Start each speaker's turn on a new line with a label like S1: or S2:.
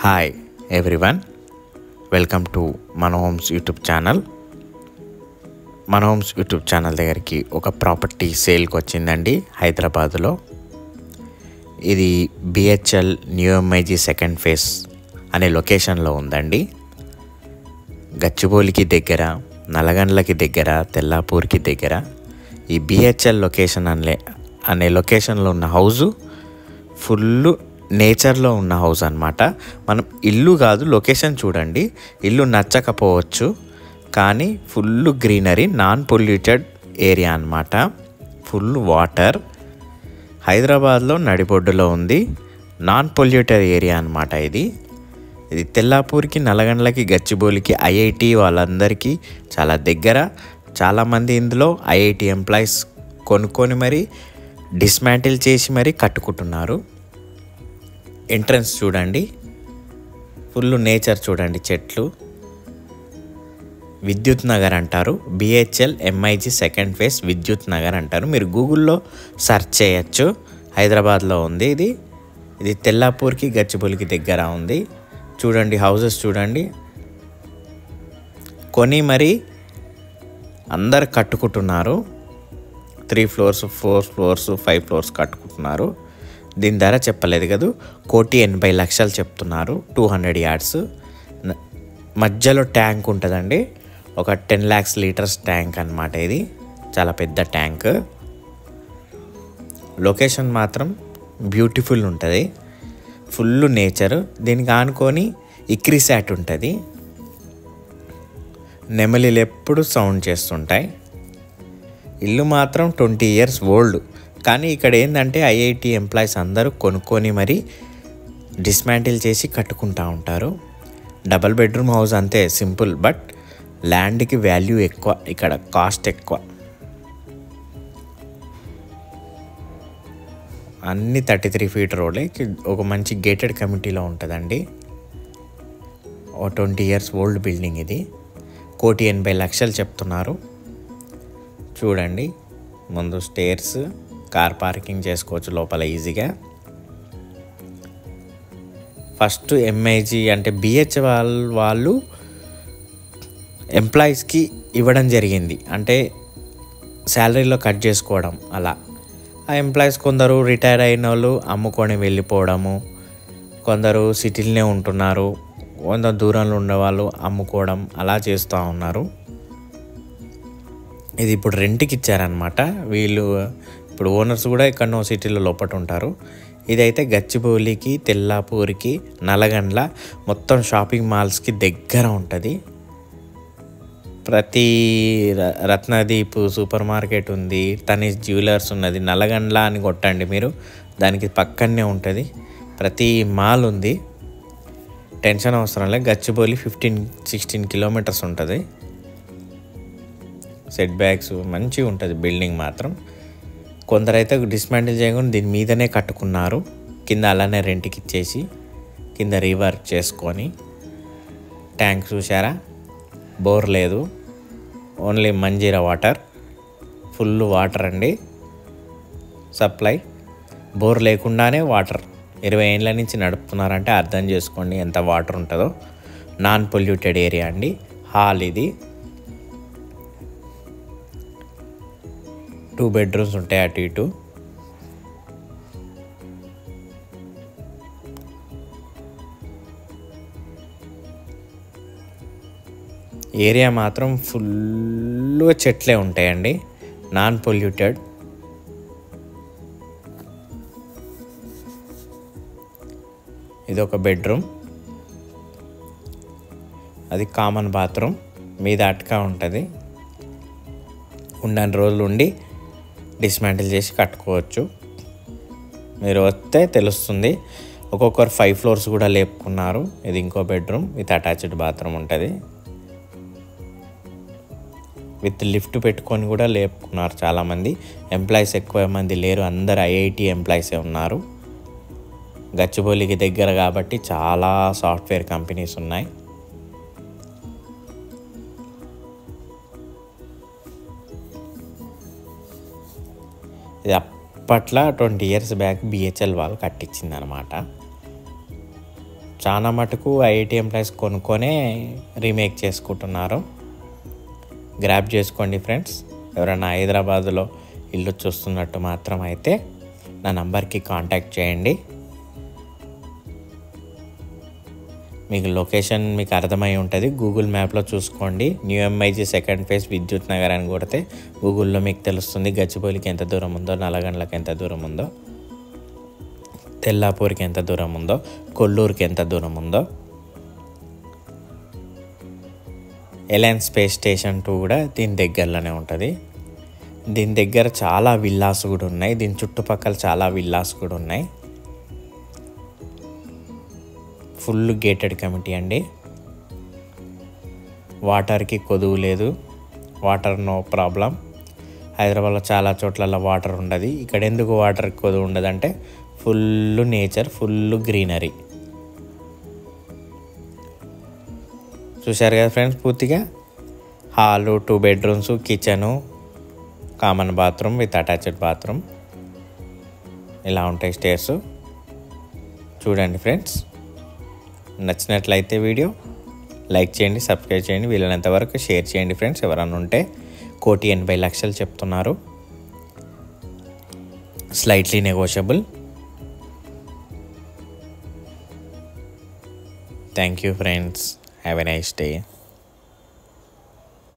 S1: Hi everyone, welcome to మన homes YouTube channel. మన homes YouTube channel దగ్గరికి ఒక ప్రాపర్టీ సేల్కి వచ్చిందండి హైదరాబాదులో. ఇది BHEL new MIG second phase అనే లొకేషన్లో ఉందండి. గచ్చిబౌలికి దగ్గర, నల్లగండ్లకి దగ్గర, తెల్లాపూర్కి దగ్గర ఈ బిహెచ్ఎల్ లొకేషన్ అనే లొకేషన్లో ఉన్న హౌజు ఫుల్ నేచర్లో ఉన్న హౌస్ అన్నమాట. మనం ఇల్లు కాదు, లొకేషన్ చూడండి. ఇల్లు నచ్చకపోవచ్చు, కానీ full greenery, non polluted area అన్నమాట. ఫుల్ వాటర్, హైదరాబాద్లో నడిబొడ్డులో ఉంది. నాన్ పొల్యూటెడ్ ఏరియా అన్నమాట. ఇది తెల్లాపూర్కి, నల్లగండ్లకి, గచ్చిబౌలికి, ఐఐటి వాళ్ళందరికీ చాలా దగ్గర. చాలామంది ఇందులో ఐఐటి ఎంప్లాయీస్ కొనుక్కొని మరీ డిస్మాంటిల్ చేసి మరీ కట్టుకుంటున్నారు. ఎంట్రన్స్ చూడండి, ఫుల్ నేచర్ చూడండి, చెట్లు. విద్యుత్ నగర్ అంటారు, బిహెచ్ఎల్ ఎంఐజీ సెకండ్ ఫేజ్ విద్యుత్ నగర్ అంటారు. మీరు గూగుల్లో సెర్చ్ చేయొచ్చు. హైదరాబాద్లో ఉంది ఇది తెల్లాపూర్కి, గచ్చిబౌలికి దగ్గర ఉంది. చూడండి, హౌసెస్ చూడండి. కొని మరి అందరు కట్టుకుంటున్నారు. 3 floors, 4 floors, 5 floors కట్టుకుంటున్నారు. దీని ధర చెప్పలేదు కదా, 1,80,00,000 చెప్తున్నారు. 200 yards మధ్యలో ట్యాంక్ ఉంటుందండి. ఒక 10 lakhs లీటర్స్ ట్యాంక్ అన్నమాట. ఇది చాలా పెద్ద ట్యాంక్. లొకేషన్ మాత్రం బ్యూటిఫుల్ ఉంటుంది, ఫుల్ నేచర్. దీనికి ఆనుకొని ఇక్రిసాట్ ఉంటుంది. నెమలిలు ఎప్పుడు సౌండ్ చేస్తుంటాయి. ఇల్లు మాత్రం 20 years ఓల్డ్. కానీ ఇక్కడ ఏంటంటే ఐఐటి ఎంప్లాయీస్ అందరూ కొనుక్కొని మరీ డిస్మాంటిల్ చేసి కట్టుకుంటూ ఉంటారు. డబల్ బెడ్రూమ్ హౌస్ అంతే, సింపుల్. బట్ ల్యాండ్కి వాల్యూ ఎక్కువ, ఇక్కడ కాస్ట్ ఎక్కువ. అన్ని 33 feet రోడ్లే. ఒక మంచి గేటెడ్ కమ్యూనిటీలో ఉంటుందండి. 20 years ఓల్డ్ బిల్డింగ్. ఇది 1,80,00,000 చెప్తున్నారు. చూడండి, ముందు స్టేర్స్, కార్ పార్కింగ్ చేసుకోవచ్చు లోపల ఈజీగా. ఫస్ట్ ఎంఐజీ అంటే బిహెచ్ఎల్ వాళ్ళు ఎంప్లాయీస్కి ఇవ్వడం జరిగింది. అంటే శాలరీలో కట్ చేసుకోవడం అలా. ఆ ఎంప్లాయీస్ కొందరు రిటైర్ అయిన వాళ్ళు అమ్ముకొని వెళ్ళిపోవడము, కొందరు సిటీలోనే ఉంటున్నారు, కొందరు దూరంలో ఉండేవాళ్ళు అమ్ముకోవడం అలా చేస్తూ ఉన్నారు. ఇది ఇప్పుడు రెంట్కి ఇచ్చారనమాట వీళ్ళు. ఇప్పుడు ఓనర్స్ కూడా ఎక్కడో సిటీలో లోపల ఉంటారు. ఇదైతే గచ్చిబౌలికి, తెల్లాపూర్కి, నల్లగండ్ల మొత్తం షాపింగ్ మాల్స్కి దగ్గర ఉంటుంది. ప్రతి రత్నదీప్ సూపర్ మార్కెట్ ఉంది, తనీష్ జ్యువెలర్స్ ఉన్నది. నల్లగండ్ల అని కొట్టండి మీరు, దానికి పక్కనే ఉంటుంది. ప్రతి మాల్ ఉంది, టెన్షన్ అవసరం లేదు. గచ్చిబౌలి 15-16 kilometers ఉంటుంది. సెట్ బ్యాక్స్ మంచిగా ఉంటుంది బిల్డింగ్ మాత్రం. కొందరైతే డిస్మాంటిల్ చేయకుండా దీని మీదనే కట్టుకున్నారు. కింద అలానే రెంట్కి ఇచ్చేసి కింద రీవర్క్ చేసుకొని. ట్యాంక్ చూసారా, బోర్ లేదు, only Manjira water. Full water అండి సప్లై. బోర్ లేకుండానే వాటర్ 20 ఏళ్ళ నుంచి నడుపుతున్నారంటే అర్థం చేసుకోండి ఎంత వాటర్ ఉంటుందో. నాన్ పొల్యూటెడ్ ఏరియా అండి. హాల్ ఇది. 2 bedrooms ఉంటాయి అటు ఇటు. ఏరియా మాత్రం ఫుల్ చెట్లే ఉంటాయండి, నాన్ పొల్యూటెడ్. ఇది ఒక బెడ్రూమ్, అది కామన్ బాత్రూమ్. మీద అటకా ఉంటుంది. ఉండని రోజులు ఉండి డిస్మాంటిల్ చేసి కట్టుకోవచ్చు. మీరు వస్తే తెలుస్తుంది. ఒక్కొక్కరు 5 floors కూడా లేపుకున్నారు. ఇది ఇంకో బెడ్రూమ్ విత్ అటాచ్డ్ బాత్రూమ్ ఉంటుంది. విత్ లిఫ్ట్ పెట్టుకొని కూడా లేపుకున్నారు చాలామంది. ఎంప్లాయీస్ ఎక్కువ మంది లేరు, అందరు ఐఐటి ఎంప్లాయీసే ఉన్నారు. గచ్చిబౌలికి దగ్గర కాబట్టి చాలా సాఫ్ట్వేర్ కంపెనీస్ ఉన్నాయి. ఇది అప్పట్లో 20 years బ్యాక్ బిహెచ్ఎల్ వాళ్ళు కట్టించింది అనమాట. చాలా మటుకు ఐఐటి ఎంప్లాయీస్ కొనుక్కొనే రీమేక్ చేసుకుంటున్నారు. గ్రాబ్ చేసుకోండి ఫ్రెండ్స్. ఎవరైనా హైదరాబాదులో ఇల్లు చూస్తున్నట్టు మాత్రం అయితే నా నంబర్కి కాంటాక్ట్ చేయండి. మీకు లొకేషన్ మీకు అర్థమై ఉంటుంది. గూగుల్ మ్యాప్లో చూసుకోండి. న్యూ ఎంఐజీ సెకండ్ ఫేజ్ విద్యుత్ నగర్ అని కొడితే గూగుల్లో మీకు తెలుస్తుంది గచ్చిబౌలికి ఎంత దూరం ఉందో, నల్లగండ్లకి ఎంత దూరం ఉందో, తెల్లాపూర్కి ఎంత దూరం ఉందో, కొల్లూరుకి ఎంత దూరం ఉందో. ఎలయన్స్ స్పేస్ స్టేషన్ 2 కూడా దీని దగ్గరలోనే ఉంటుంది. దీని దగ్గర చాలా విల్లాస్ కూడా ఉన్నాయి. దీని చుట్టుపక్కల చాలా విల్లాస్ కూడా ఉన్నాయి. ఫుల్ గేటెడ్ కమ్యూనిటీ అండి. వాటర్కి కొదువు లేదు. Water no problem. హైదరాబాద్లో చాలా చోట్ల వాటర్ ఉండదు. ఇక్కడ ఎందుకు వాటర్కి కొదువు ఉండదంటే ఫుల్ నేచర్, ఫుల్ గ్రీనరీ. చూశారు కదా ఫ్రెండ్స్, పూర్తిగా hall, 2 bedrooms, kitchen, common bathroom with attached bathroom ఇలా ఉంటాయి స్టేర్స్. చూడండి ఫ్రెండ్స్, నచ్చినట్లయితే వీడియో లైక్ చేయండి, సబ్స్క్రైబ్ చేయండి, వీలైనంత వరకు షేర్ చేయండి ఫ్రెండ్స్. ఎవరైనా ఉంటే 1,80,00,000 చెప్తున్నారు, slightly negotiable. Thank you friends. Have a nice day.